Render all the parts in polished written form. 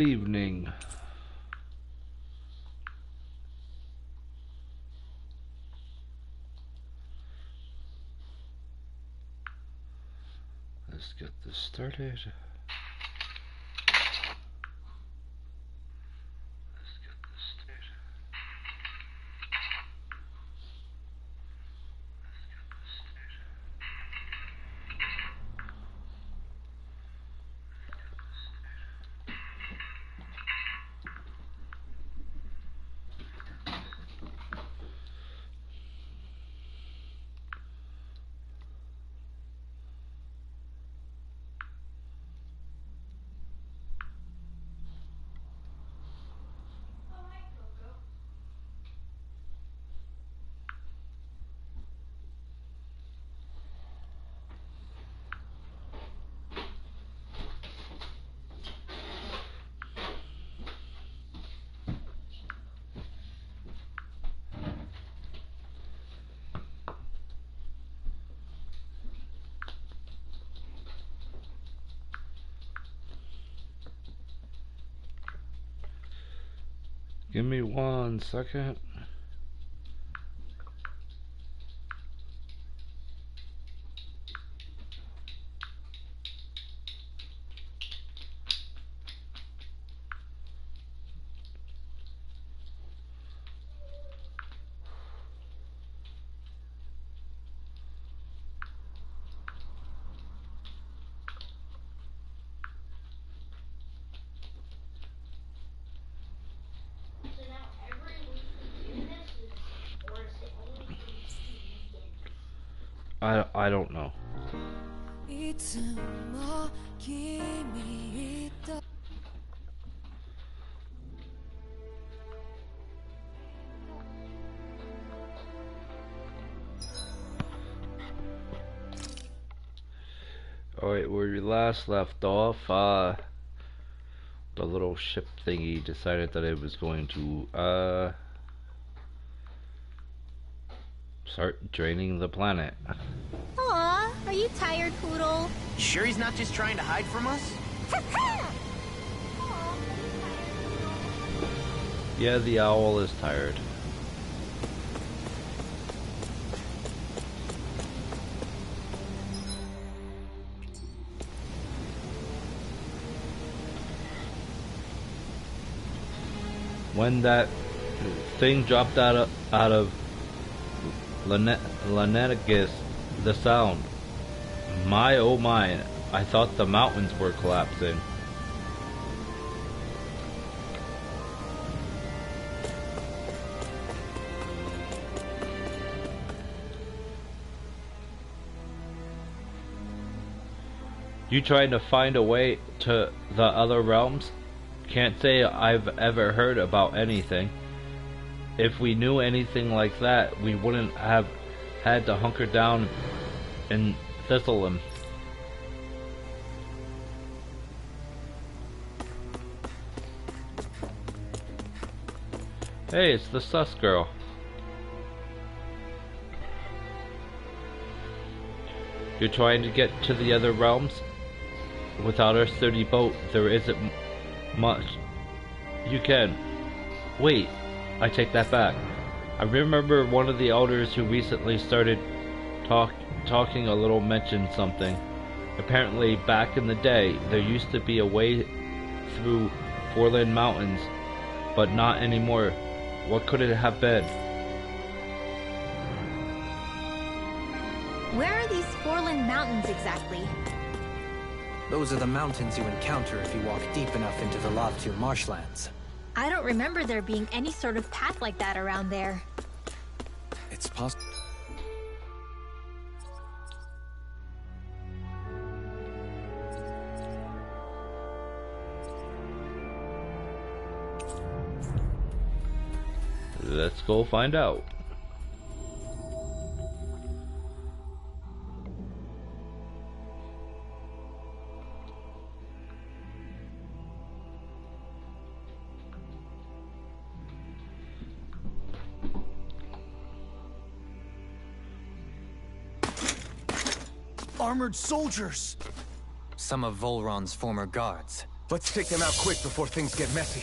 Evening. Let's get this started. Give me 1 second. I don't know. Alright, where we last left off, the little ship thingy decided that it was going to, start draining the planet. Aw, are you tired, Poodle? You sure he's not just trying to hide from us? Yeah, the owl is tired. When that thing dropped out of Laneticus, the sound, my oh my, I thought the mountains were collapsing. You trying to find a way to the other realms? Can't say I've ever heard about anything. If we knew anything like that, we wouldn't have had to hunker down in Thistleum. Hey, it's the sus girl. You're trying to get to the other realms? Without our sturdy boat, there isn't much you can. Wait, I take that back. I remember one of the elders who recently started talking a little mentioned something. Apparently, back in the day, there used to be a way through Foreland Mountains, but not anymore. What could it have been? Where are these Foreland Mountains exactly? Those are the mountains you encounter if you walk deep enough into the Lavtir marshlands. I don't remember there being any sort of path like that around there. It's possible. Let's go find out. Armored soldiers! Some of Volron's former guards. Let's take them out quick before things get messy.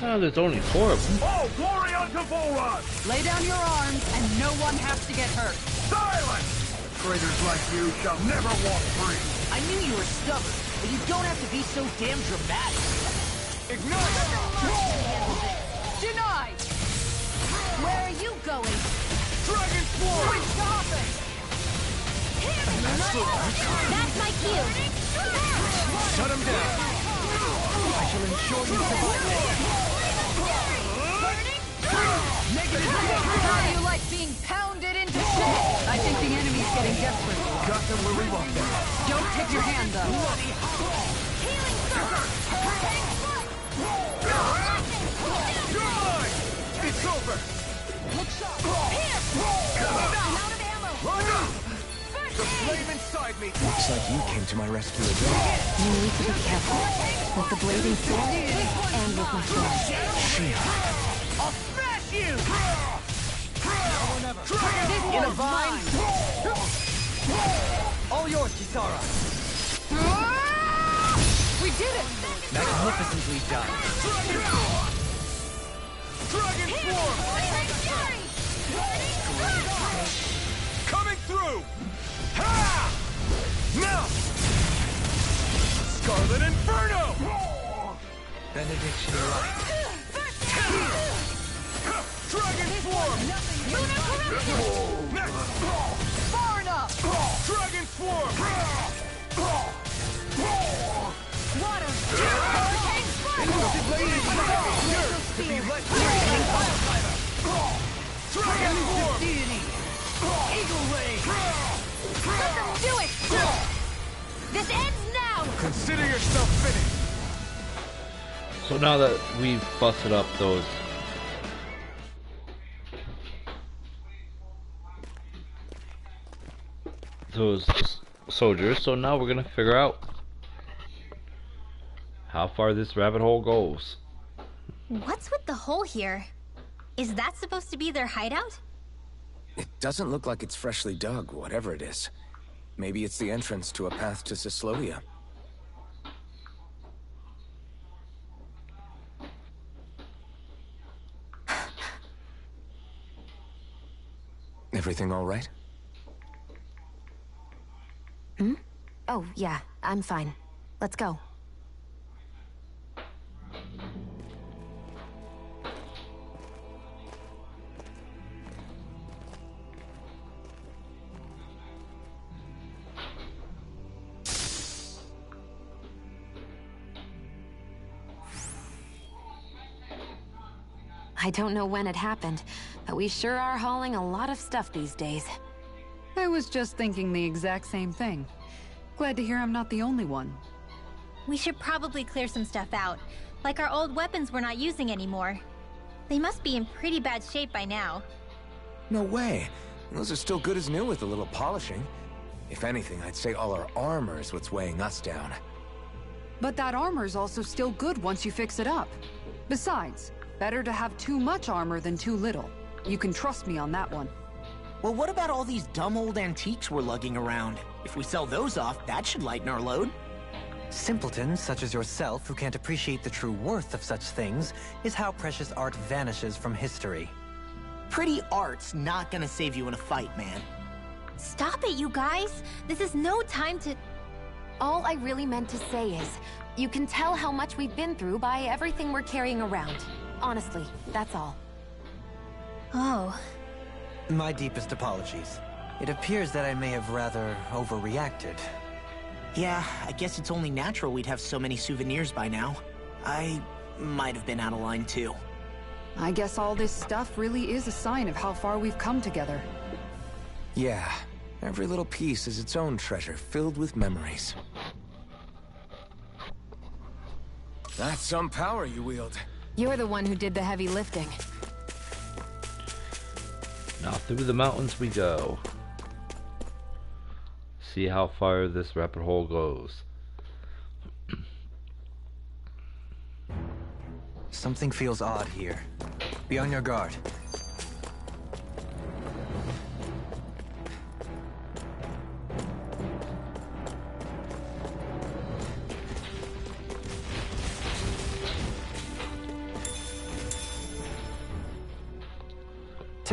Oh, there's only 4 of them. Oh, glory unto Volrod! Lay down your arms, and no one has to get hurt. Silence! Traitors like you shall never walk free. I knew you were stubborn, but you don't have to be so damn dramatic. Ignite! Denied! Where are you going? Dragon Swarm! Stop it! That's my cue. Shut him down. I shall ensure you survive. How do you like being pounded into shape? I think the enemy's getting desperate. Got them where we want them. Don't tip your hand, though. You're mine! It's over! The flame inside me! Looks like you came to my rescue again. You need to be careful. With the blazing sword and with my sword. I'll smash you! In a vine. All yours, Kisara. We did it! Magnificently done. Dragon Swarm! Coming through! Ha! Now! Scarlet Inferno! Benediction light. Dragon Swarm! Far enough! Dragon Swarm! Water! Dragon Swarm! Eagle Ray! Do it! This ends now! Consider yourself finished! So now that we've busted up those soldiers, so now we're gonna figure out how far this rabbit hole goes. What's with the hole here? Is that supposed to be their hideout? It doesn't look like it's freshly dug, whatever it is. Maybe it's the entrance to a path to Cyslovia. Everything all right? Oh, yeah, I'm fine. Let's go. I don't know when it happened, but we sure are hauling a lot of stuff these days. I was just thinking the exact same thing. Glad to hear I'm not the only one. We should probably clear some stuff out. Like our old weapons we're not using anymore. They must be in pretty bad shape by now. No way. Those are still good as new with a little polishing. If anything, I'd say all our armor is what's weighing us down. But that armor's also still good once you fix it up. Besides, better to have too much armor than too little. You can trust me on that one. Well, what about all these dumb old antiques we're lugging around? If we sell those off, that should lighten our load. Simpletons such as yourself who can't appreciate the true worth of such things is how precious art vanishes from history. Pretty art's not gonna save you in a fight, man. Stop it, you guys! This is no time to... All I really meant to say is, you can tell how much we've been through by everything we're carrying around. Honestly, that's all. Oh. My deepest apologies. It appears that I may have rather overreacted. Yeah, I guess it's only natural we'd have so many souvenirs by now. I might have been out of line too. I guess all this stuff really is a sign of how far we've come together. Yeah, every little piece is its own treasure filled with memories. That's some power you wield. You're the one who did the heavy lifting. Now through the mountains we go. See how far this rabbit hole goes. Something feels odd here. Be on your guard.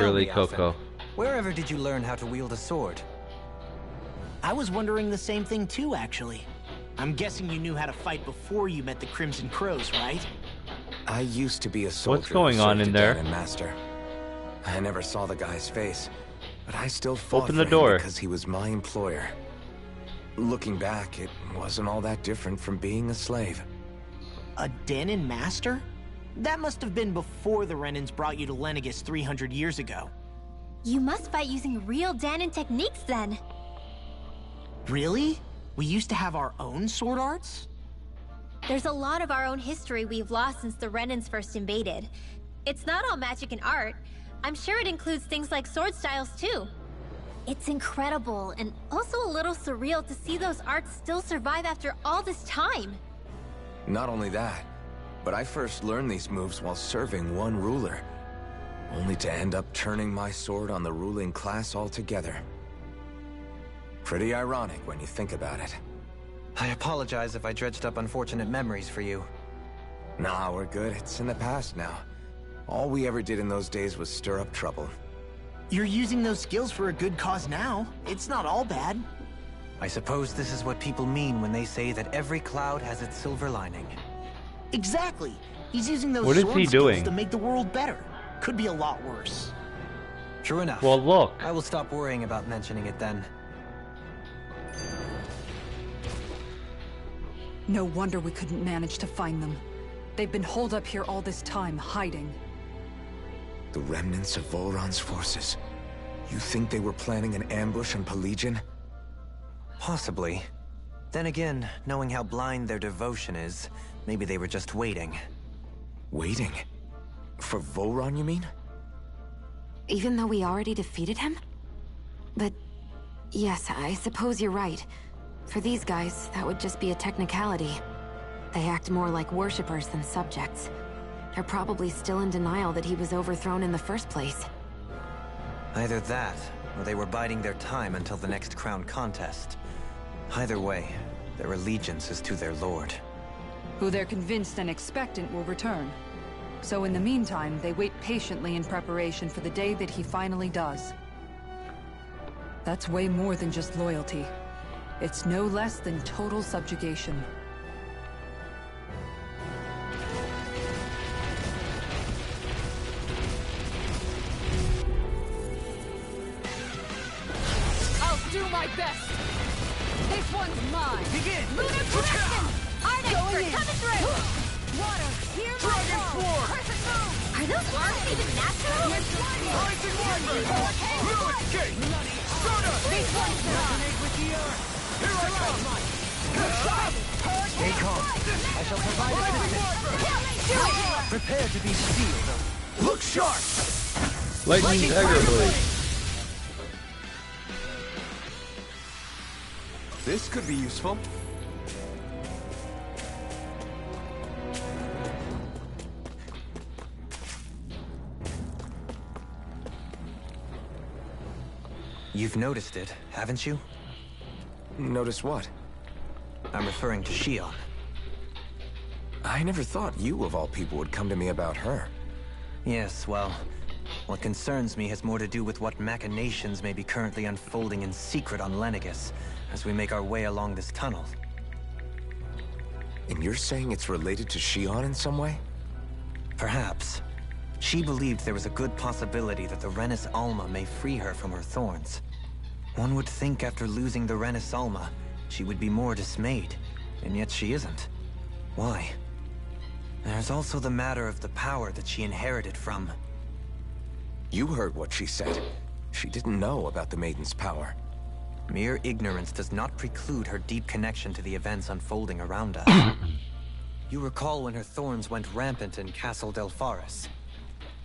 really, me, Alphen, Coco. wherever did you learn how to wield a sword? I was wondering the same thing too, actually. I'm guessing you knew how to fight before you met the Crimson Crows, right? I used to be a soldier. What's going who on served in a there? Dahnan master. I never saw the guy's face, but I still fought Open for the door. him because he was my employer. Looking back, it wasn't all that different from being a slave. A Dahnan master? That must have been before the Renans brought you to Lenegis 300 years ago. You must fight using real Dahnan techniques then. Really? We used to have our own sword arts? There's a lot of our own history we've lost since the Renans first invaded. It's not all magic and art. I'm sure it includes things like sword styles too. It's incredible and also a little surreal to see those arts still survive after all this time. Not only that, but I first learned these moves while serving one ruler, only to end up turning my sword on the ruling class altogether. Pretty ironic when you think about it. I apologize if I dredged up unfortunate memories for you. Nah, we're good. It's in the past now. All we ever did in those days was stir up trouble. You're using those skills for a good cause now. It's not all bad. I suppose this is what people mean when they say that every cloud has its silver lining. Exactly. He's using those What is sword he skills doing? to make the world better. Could be a lot worse. True enough. Well, look. I will stop worrying about mentioning it then. No wonder we couldn't manage to find them. They've been holed up here all this time, hiding. The remnants of Volron's forces. You think they were planning an ambush on Pelegion? Possibly. Then again, knowing how blind their devotion is, maybe they were just waiting. Waiting? For Volron, you mean? Even though we already defeated him? But yes, I suppose you're right. For these guys, that would just be a technicality. They act more like worshippers than subjects. They're probably still in denial that he was overthrown in the first place. Either that, or they were biding their time until the next crown contest. Either way, their allegiance is to their lord. Who they're convinced and expectant will return. So in the meantime, they wait patiently in preparation for the day that he finally does. That's way more than just loyalty. It's no less than total subjugation. I'll do my best. This one's mine. Begin! Lunar correction! Art expert in. coming through! Water, hear my Dragon call! Swarm! Perfect move! Are those arms even natural? Rising Wyvern! Lilith Gate! Stardust! This one's mine! Here I come! Stay calm. I shall provide assistance. Prepare to be sealed. Look sharp! Lightning Dagger Blade. This could be useful. You've noticed it, haven't you? Notice what? I'm referring to Shion. I never thought you, of all people, would come to me about her. Yes, well, what concerns me has more to do with what machinations may be currently unfolding in secret on Lenegis as we make our way along this tunnel. And you're saying it's related to Shion in some way? Perhaps. She believed there was a good possibility that the Renis Alma may free her from her thorns. One would think after losing the Renis Alma, she would be more dismayed, and yet she isn't. Why? There's also the matter of the power that she inherited from... You heard what she said. She didn't know about the Maiden's power. Mere ignorance does not preclude her deep connection to the events unfolding around us. You recall when her thorns went rampant in Castle Delpharis.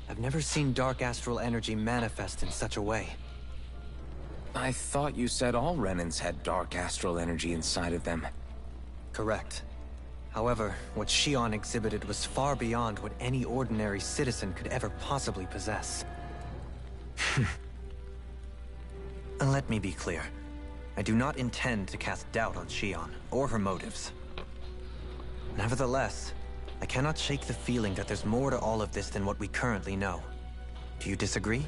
I've never seen dark astral energy manifest in such a way. I thought you said all Renans had dark astral energy inside of them. Correct. However, what Shion exhibited was far beyond what any ordinary citizen could ever possibly possess. And let me be clear. I do not intend to cast doubt on Shion, or her motives. Nevertheless, I cannot shake the feeling that there's more to all of this than what we currently know. Do you disagree?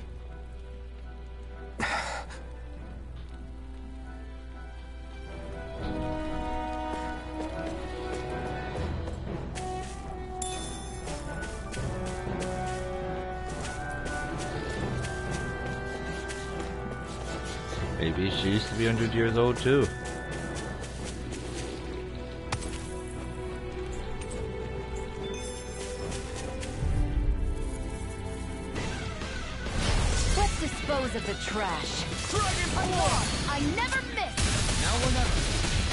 Maybe she used to be 100 years old too. Let's dispose of the trash. I never miss. Now or never.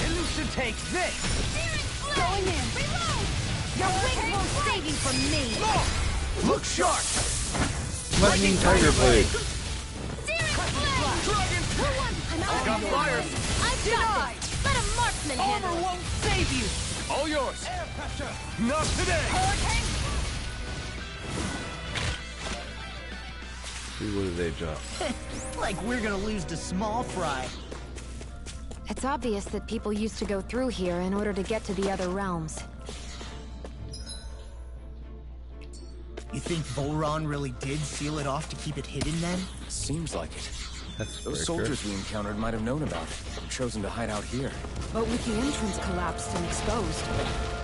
Illusion takes this. Going in. Reload. Your wings won't save you from me. Look sharp. Lightning Tiger Blade. I got fire. I've got this. Let a marksman handle Armor it. won't save you. All yours. Air pressure. Not today. Hurricane. See, what did they drop? Like we're gonna lose to Small Fry. It's obvious that people used to go through here in order to get to the other realms. You think Volron really did seal it off to keep it hidden then? Seems like it. That's Those soldiers we encountered might have known about it and chosen to hide out here. But with the entrance collapsed and exposed,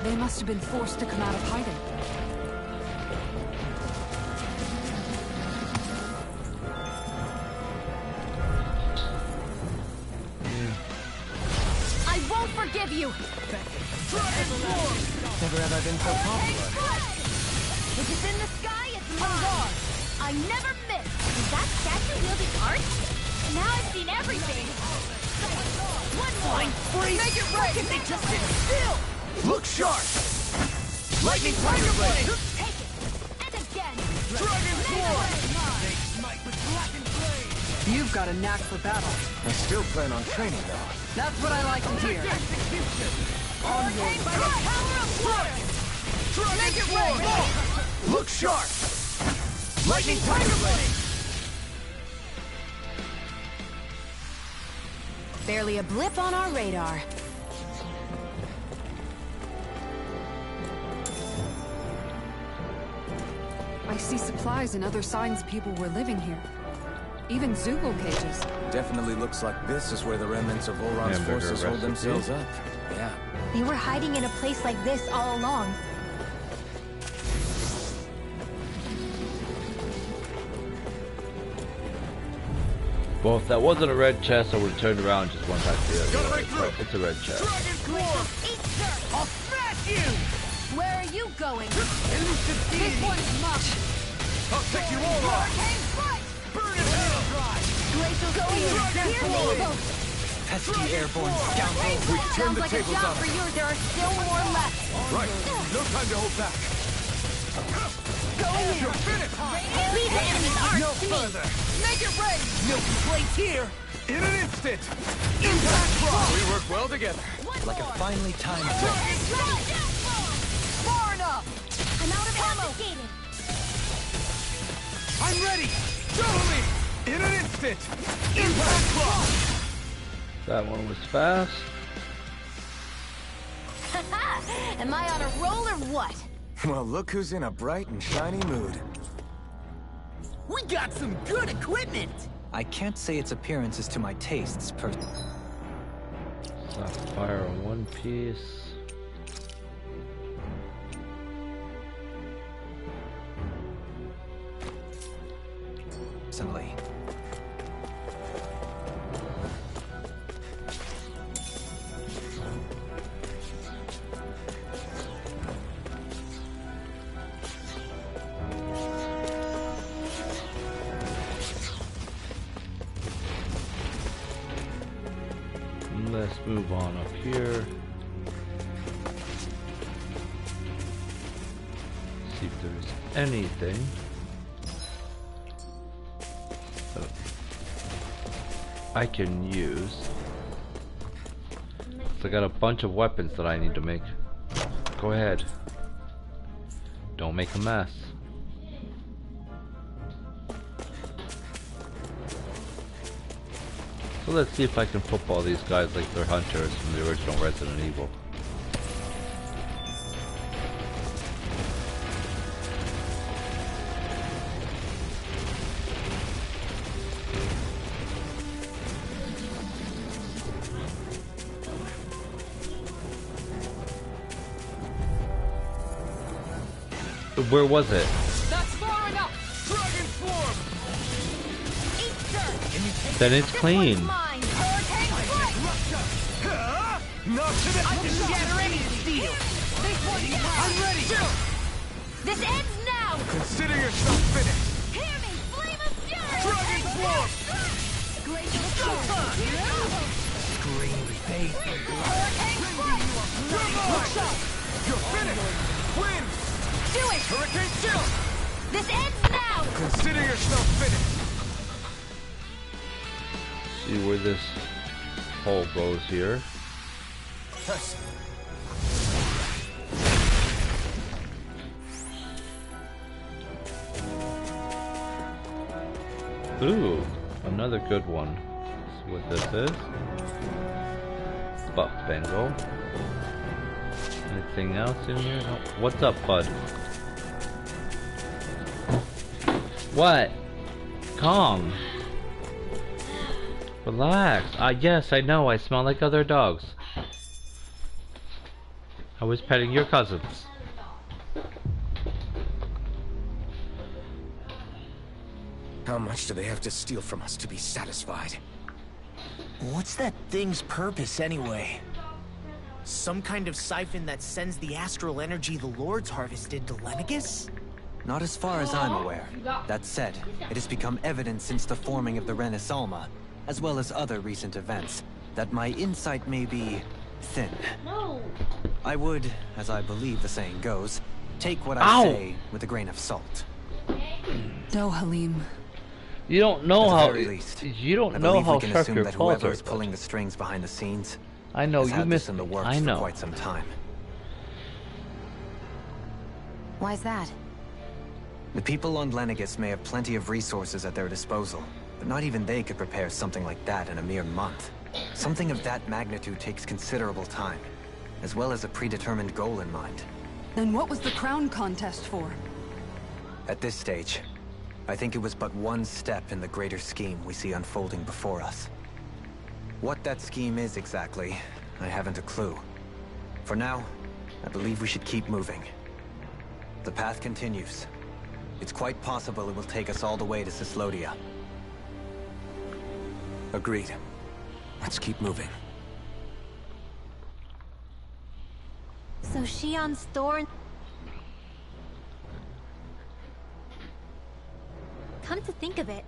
they must have been forced to come out of hiding. I won't forgive you. Never have I been so popular. If it's in the sky, it's mine. I never miss. Is that statue wielding art? Now I've seen everything. One more. Freeze. Make it right. They just sit still. Look sharp. Lightning Tiger Blade. Take it. And again. Dragon Sword. They smite with blackened blade. You've got a knack for battle. I still plan on training though. That's what I like to hear. On your By the power of water. Make it right. Look sharp. Lightning Tiger Blade. Barely a blip on our radar. I see supplies and other signs people were living here. Even Zoogle cages. Definitely looks like this is where the remnants of Volron's Hamburger forces hold recipe. themselves up. Yeah. They were hiding in a place like this all along. Well, if that wasn't a red chest, I would have turned around and just went back to the other Gotta way. break through. But it's a red chest. Dragon Sword. Eat dirt. I'll smash you. Where are you going? Elusive This deity. one's much. I'll take you all on. Hurricane strike. Burn in hell. Dry. Glacial speed. Here's me. Pesky airborne scoundrel. We turn Sounds the like a tables job on for him. yours. There are still more left. Right. No time to hold back. Go in. You're finished. Leave the enemy's art No to me. further. Make it rain. No complaints here. In an instant. Impact rock. We work well together. Like a finely timed Dragon strike. Far enough. I'm out of ammo. I'm ready. Show me. In an instant. Impact rock. That one was fast. Am I on a roll or what? Well, look who's in a bright and shiny mood. We got some good equipment! I can't say its appearance is to my tastes, Fire on one piece. personally. Let's move on up here. See if there's anything. I can use. So I got a bunch of weapons that I need to make. Go ahead. Don't make a mess. So let's see if I can football these guys like they're hunters from the original Resident Evil. Where was it? That's far enough. Dragon Swarm. Eat dirt. Then it's This clean. one's mine. Not today! I can shatter any steel! I'm ready! This ends now! Consider yourself finished! Hear me! Flame of fury! Dragon Swarm! Showtime! Scream faith and blood. Hurricane strike! You're finished! Win! Do it! Hurricane Chill! This ends now! Consider yourself finished! See where this hole goes here. Yes. Ooh, another good one. See what this is. Buff Bengal. Anything else in here? No. What's up, bud? What? Calm. Relax. Yes, I know. I smell like other dogs. I was petting your cousins. How much do they have to steal from us to be satisfied? What's that thing's purpose, anyway? Some kind of siphon that sends the astral energy the Lords harvested to Lenegis? Not as far as I'm aware. That said, it has become evident since the forming of the Renis Alma, as well as other recent events, that my insight may be thin. I would, as I believe the saying goes, take what I say with a grain of salt. Dohalim. You don't know how. At the very least, You don't I know believe how we can sharp assume your that claws whoever are. is pulling the strings behind the scenes I know has you had missed. this in the works I know. for quite some time. Why's that? The people on Lenegis may have plenty of resources at their disposal, but not even they could prepare something like that in a mere month. Something of that magnitude takes considerable time, as well as a predetermined goal in mind. Then what was the crown contest for? At this stage, I think it was but one step in the greater scheme we see unfolding before us. What that scheme is exactly, I haven't a clue. For now, I believe we should keep moving. The path continues. It's quite possible it will take us all the way to Cyslodia. Agreed. Let's keep moving. So Shion's thorn... Come to think of it,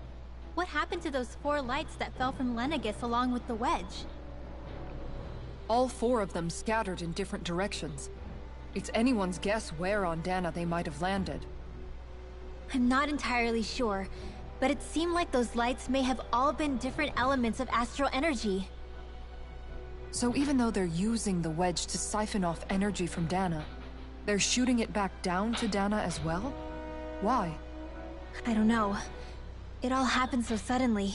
what happened to those 4 lights that fell from Lenegis along with the wedge? All 4 of them scattered in different directions. It's anyone's guess where on Dana they might have landed. I'm not entirely sure, but it seemed like those lights may have all been different elements of astral energy. So even though they're using the wedge to siphon off energy from Dana, they're shooting it back down to Dana as well? Why? I don't know. It all happened so suddenly.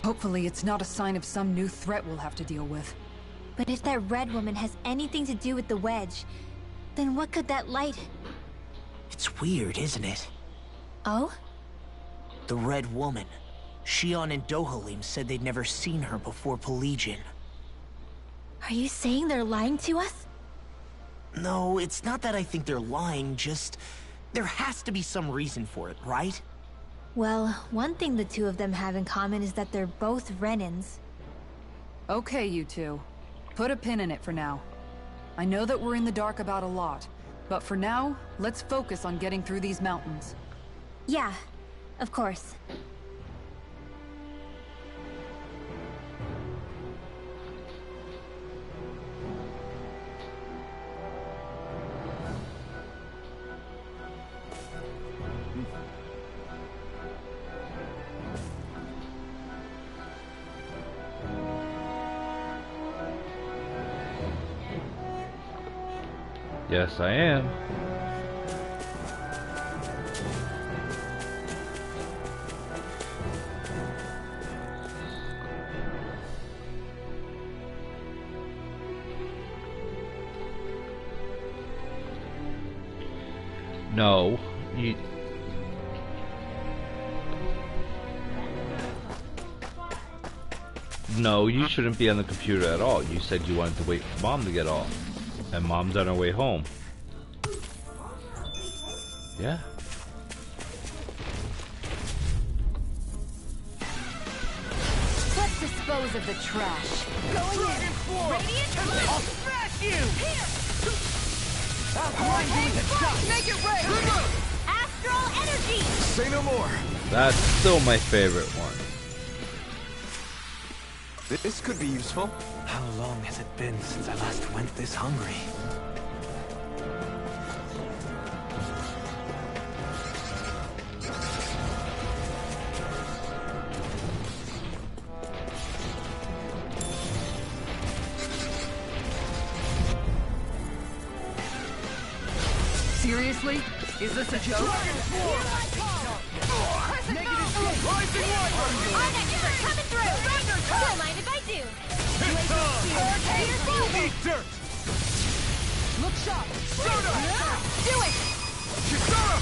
Hopefully it's not a sign of some new threat we'll have to deal with. But if that red woman has anything to do with the wedge, then what could that light... It's weird, isn't it? Oh? The Red Woman. Shion and Dohalim said they'd never seen her before Pelegion. Are you saying they're lying to us? No, it's not that I think they're lying, just... there has to be some reason for it, right? Well, one thing the two of them have in common is that they're both Renins. Okay, you two. Put a pin in it for now. I know that we're in the dark about a lot, but for now, let's focus on getting through these mountains. Yeah, of course. Yes, I am. No, you... No, you shouldn't be on the computer at all. You said you wanted to wait for Mom to get off. And Mom's on her way home. Yeah. Let's dispose of the trash. Going in. Radiant I'll smash you! I'll grind you with a shot! Make it rain! Astral energy! Say no more. That's still my favorite one. This could be useful. How long has it been since I last went this hungry? Seriously? Is this a joke? I'm expert coming through! Don't mind if I do! Eat dirt! Look sharp! Do it! Kisara!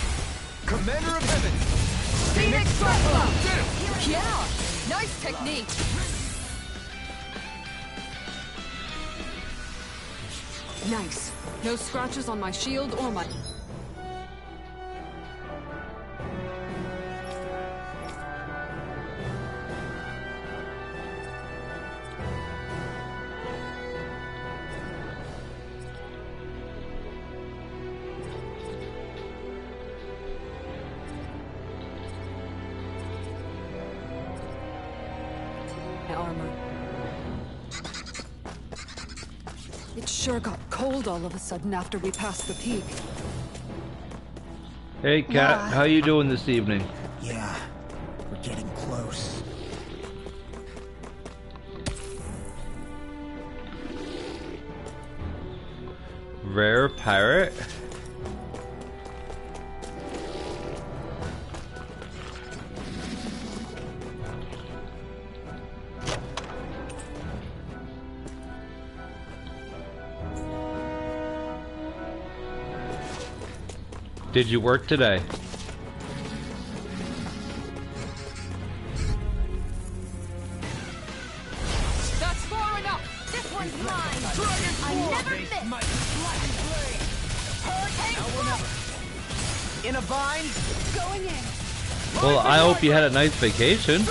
Commander of Heaven! Phoenix Cyclone! Did it! Yeah! Nice technique! Nice. No scratches on my shield or my... armor. It sure got cold all of a sudden after we passed the peak. Hey, Kat, how you doing this evening? Yeah, we're getting close. Rare pirate? Did you work today? That's far enough! This one's mine! I never miss! Hurricane In a bind? going in! Well, I hope you had a nice vacation.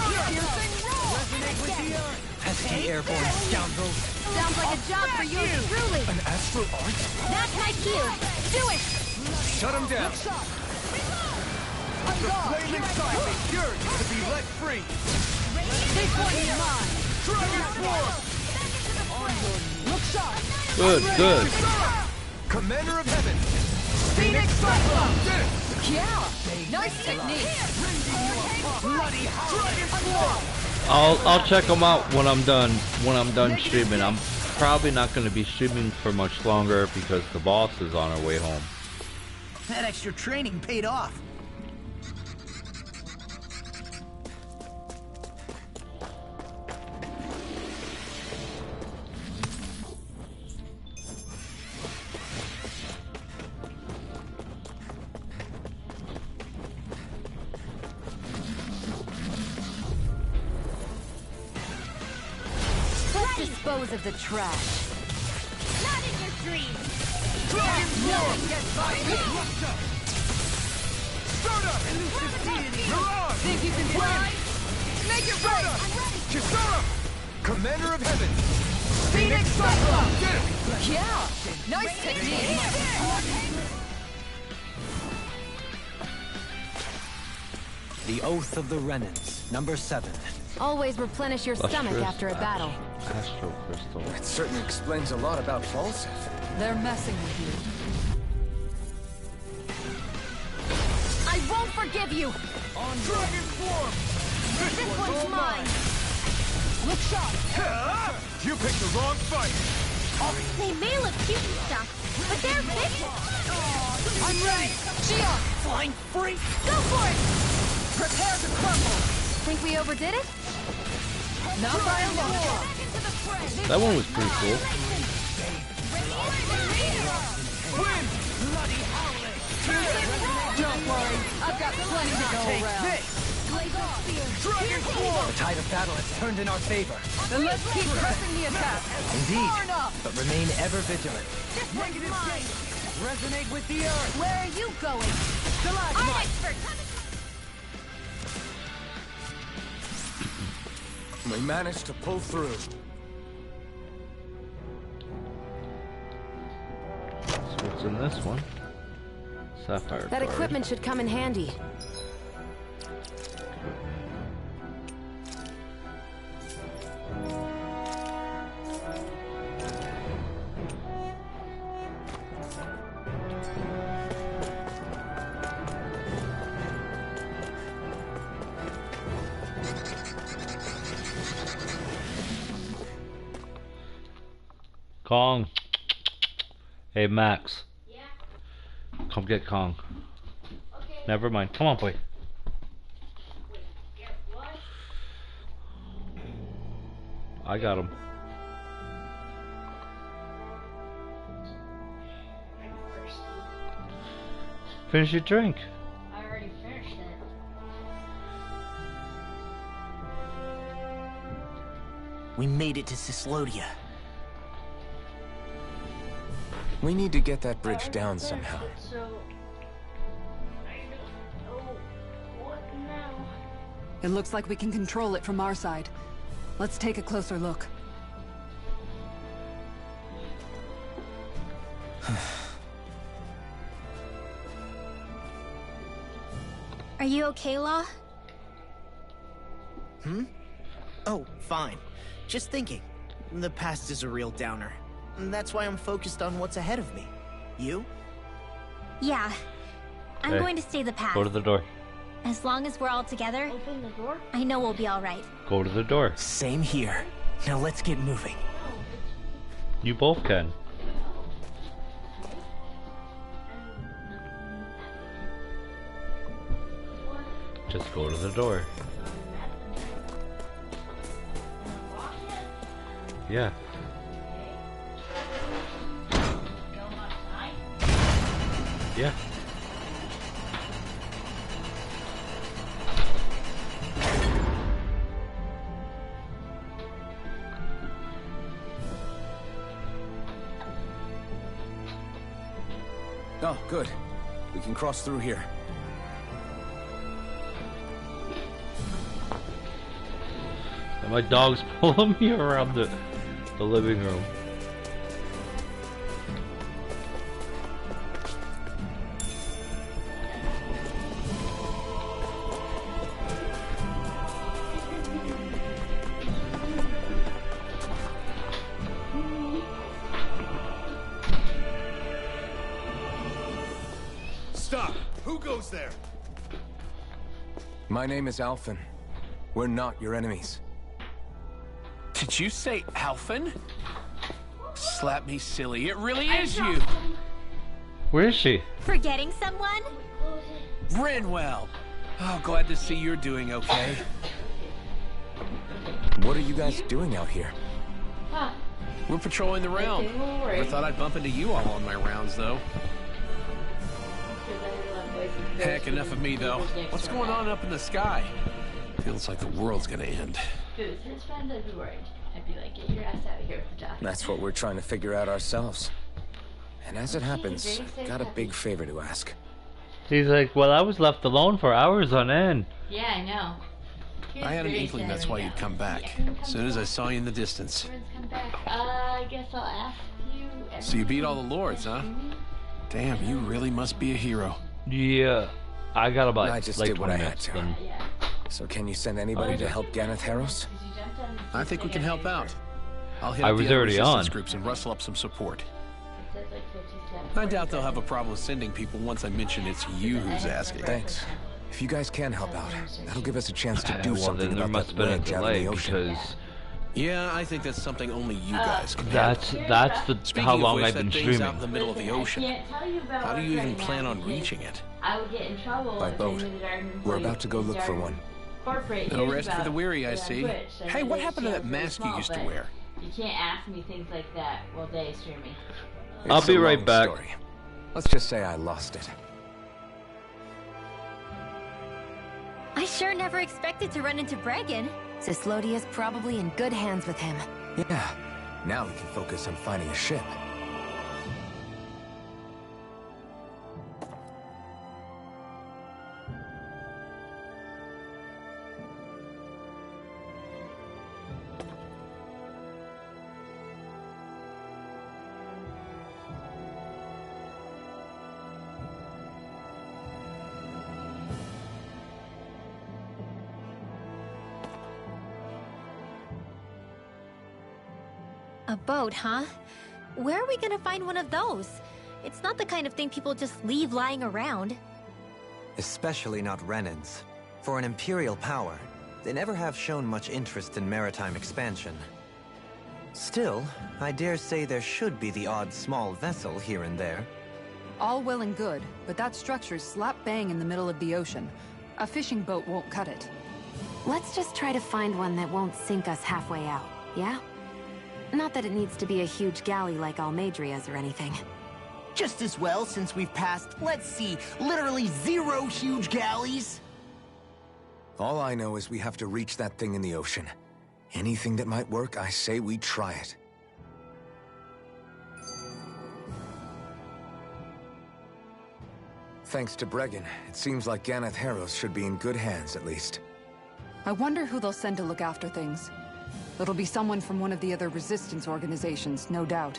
Pesky airborne scoundrels. Sounds like a job for you truly! An astral art? That's my cue! Do it! Shut him down. Flame inside me yearns to be let free. This one's mine! Dragon Force! Look sharp! Good, good. Commander of Heaven! Phoenix Cyclone! Did it! Yeah! Nice technique! Bloody Dragon Force! I'll check them out when I'm done streaming. I'm probably not going to be streaming for much longer because the boss is on her way home. That extra training paid off. Let's dispose of the trash. Not in your dreams! Dragon Force! Start up! Mirage! Think you can fly? Make it rain! Kisara! Commander of Heaven! Phoenix Cyclone! Did it! Yeah! Nice technique! The Oath of the Renans, number 7. Always replenish your stomach Lustrous after a battle. Astral crystal. That certainly explains a lot about Falsif. They're messing with you. I won't forgive you! On Dragon Form! This one's mine! Look sharp! You picked the wrong fight! They may look cute and stuff, but they're vicious. I'm ready! Shion! Flying free! Go for it! Prepare to crumble! Think we overdid it? Not by a long shot! That one was pretty cool. Don't worry, I've got plenty to go around. Dragon Form! The tide of battle has turned in our favor. Then let's keep pressing the attack. Indeed, Far enough! but remain ever vigilant. This one's mine! Resonate with the earth! Where are you going? I'm expert! We managed to pull through. So what's in this one? Sapphire That card. equipment should come in handy. Kong. Hey, Max. Yeah. Come get Kong. Okay. Never mind. Come on, boy. Wait, get what? I got him. I'm thirsty. Finish your drink. I already finished it. We made it to Cyslodia. We need to get that bridge down somehow. So, I don't know what now. It looks like we can control it from our side. Let's take a closer look. Are you okay, Law? Oh, fine. Just thinking. The past is a real downer. And that's why I'm focused on what's ahead of me. You? Yeah. I'm Hey, going to stay the path. Go to the door. As long as we're all together, Open the door? I know we'll be alright. Go to the door. Same here. Now let's get moving. You both can. Just go to the door. Yeah. Yeah. Oh, good. We can cross through here. And my dog's pulling me around the living room. Stop! Who goes there? My name is Alphen. We're not your enemies. Did you say Alphen? Slap me silly. It really is you! Where is she? Forgetting someone? Brinwell! Oh, glad to see you're doing okay. What are you guys doing out here? We're patrolling the realm. Never thought I'd bump into you all on my rounds, though. Heck, enough of me, though. What's going on up in the sky? Feels like the world's gonna end. Dude, his friend would be worried. I'd be like, get your ass out of here with the doctor. That's what we're trying to figure out ourselves. And as it happens, I've got a big favor to ask. He's like, well, I was left alone for hours on end. Yeah, I know. I had an inkling that's why you'd come back. As soon as I saw you in the distance. Come back. I guess I'll ask you. So you beat all the lords, huh? Damn, you really must be a hero. Yeah. I got about I just like did what 20 I had minutes to. then. So can you send anybody to help Ganeth Harros? I think we can help out. I'll hit I up was the other already resistance on. groups and rustle up some support. I doubt they'll have a problem with sending people once I mention it's you who's asking. Thanks. If you guys can help out, that'll give us a chance to do Well, something then there about must have that been a ledge out in delay the ocean. because Yeah, I think that's something only you guys can that's the Speaking how of long which, I've that been thing's out in streaming. the middle of the ocean. How do you even plan on reaching it? I would get in trouble By if boat. any of the Dark We're about to go look for one. Corporate No hears rest for about the weary, I it on see. Twitch, so Hey, what they happened to that share really mask you small, used to but wear? You can't ask me things like that while they stream me. I'll It's be a right long back. Story. Let's just say I lost it. I sure never expected to run into Bregan. Cyslodia's probably in good hands with him. Yeah. Now we can focus on finding a ship. A boat, huh? Where are we gonna find one of those? It's not the kind of thing people just leave lying around. Especially not Renans. For an Imperial power, they never have shown much interest in maritime expansion. Still, I dare say there should be the odd small vessel here and there. All well and good, but that structure's slap bang in the middle of the ocean. A fishing boat won't cut it. Let's just try to find one that won't sink us halfway out, yeah? Not that it needs to be a huge galley like Almadria's or anything. Just as well, since we've passed, let's see, literally 0 huge galleys. All I know is we have to reach that thing in the ocean. Anything that might work, I say we try it. Thanks to Bregan, it seems like Ganeth Harrows should be in good hands, at least. I wonder who they'll send to look after things. It'll be someone from one of the other resistance organizations, no doubt.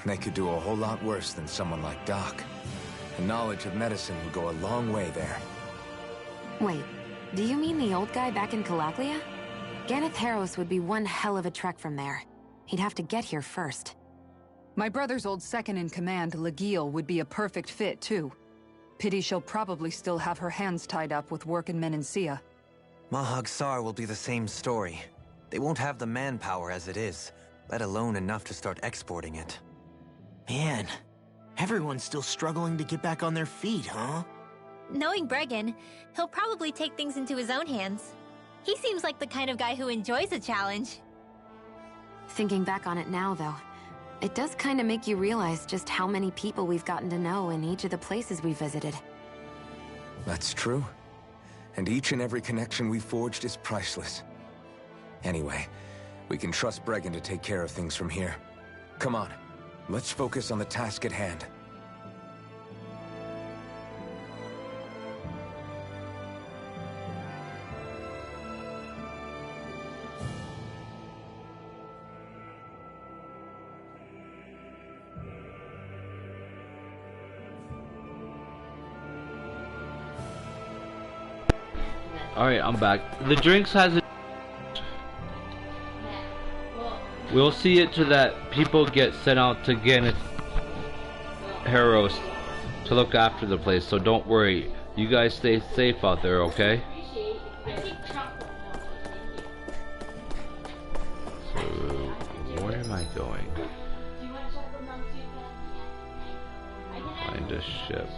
They could do a whole lot worse than someone like Doc. The knowledge of medicine would go a long way there. Wait, do you mean the old guy back in Calaglia? Ganeth Harrows would be one hell of a trek from there. He'd have to get here first. My brother's old second-in-command, Legiel, would be a perfect fit, too. Pity she'll probably still have her hands tied up with work in Menancia. Mahag Saar will be the same story. They won't have the manpower as it is, let alone enough to start exporting it. Man, everyone's still struggling to get back on their feet, huh? Knowing Bregan, he'll probably take things into his own hands. He seems like the kind of guy who enjoys a challenge. Thinking back on it now, though, it does kind of make you realize just how many people we've gotten to know in each of the places we visited. That's true. And each and every connection we forged is priceless. Anyway, we can trust Bregan to take care of things from here. Come on, let's focus on the task at hand. Alright, I'm back. The drinks has it. We'll see it to that people get sent out to Ganeth Harrows to look after the place, so don't worry. You guys stay safe out there, okay? So, where am I going? Find a ship.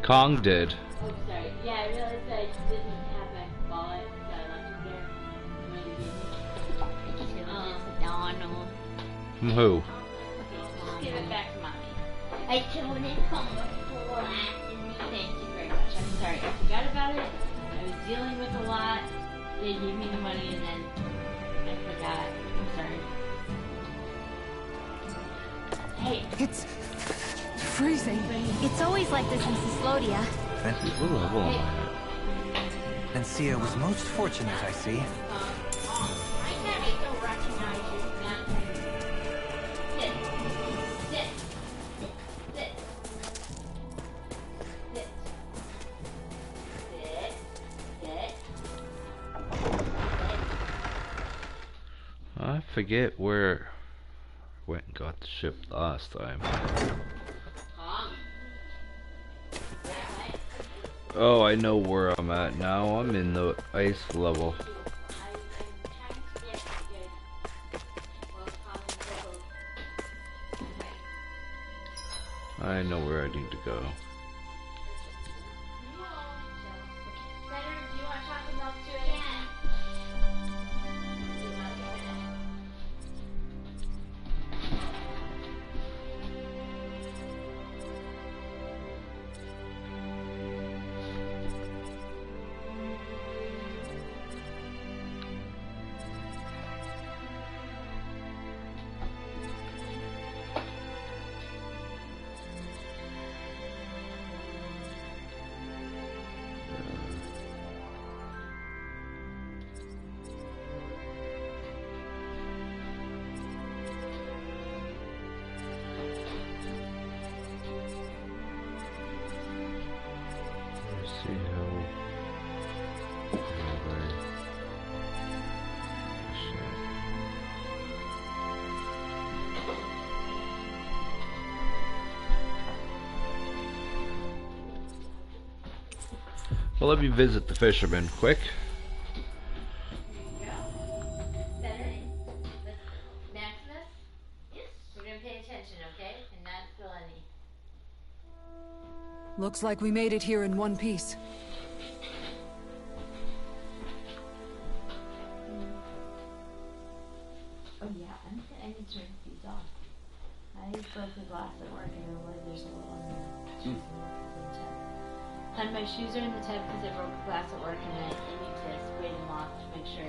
Kong did. Oh, sorry. Yeah, I realized I didn't have my wallet, so I left it there. From who? Just give it back to mommy. I told it come before. Thank you very much. I'm sorry. I forgot about it. I was dealing with a lot. They gave me the money and then I forgot. I'm sorry. Hey. It's freezing. It's always like this in Cyslodia. What level am I at? Mencia was most fortunate, I see. I forget where I went and got the ship last time. Oh, I know where I'm at now. I'm in the ice level. I know where I need to go. Well, let me visit the fisherman quick. Maximus? Yes? We're gonna pay attention, okay? And not spill any. Looks like we made it here in one piece. Oh yeah, I need to rinse these off. I broke the glass at work and there's a little in the tub. And my shoes are in the tub because I broke the glass at work and I need to spray them off to make sure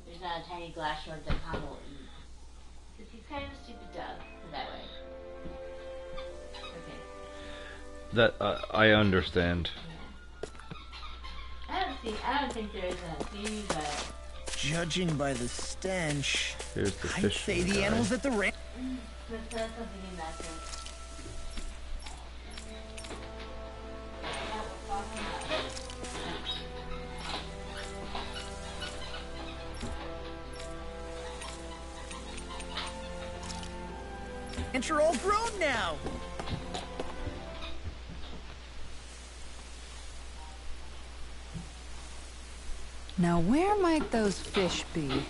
there's not a tiny glass shard that Pablo will eat. Because he's kind of a stupid dog that way. Okay. That I understand. Yeah. I don't think there is a theme, but Judging by the stench, Here's the I'd fish say the guy. animals at the ranch. let's throw something in that thing. And you're all grown now. Now where might those fish be?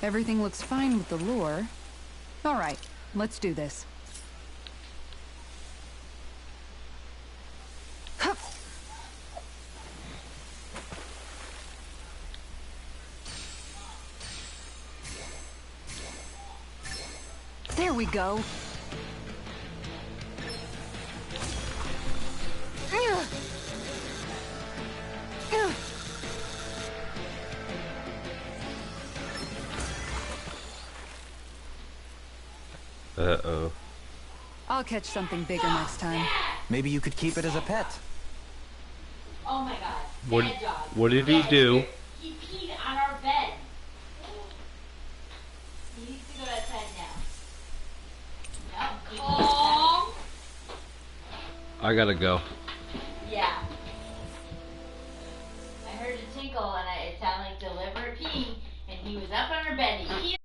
Everything looks fine with the lure. All right, let's do this. Hup. There we go. Ugh. Ugh. Uh-oh. I'll catch something bigger next time. Maybe you could keep it as a pet. Oh my god. What- Bad dog. what did he do? He peed on our bed. He needs to go outside now. No, calm. I gotta go. Yeah. I heard a tinkle and it sounded like deliberate peeing, and he was up on our bed. He peed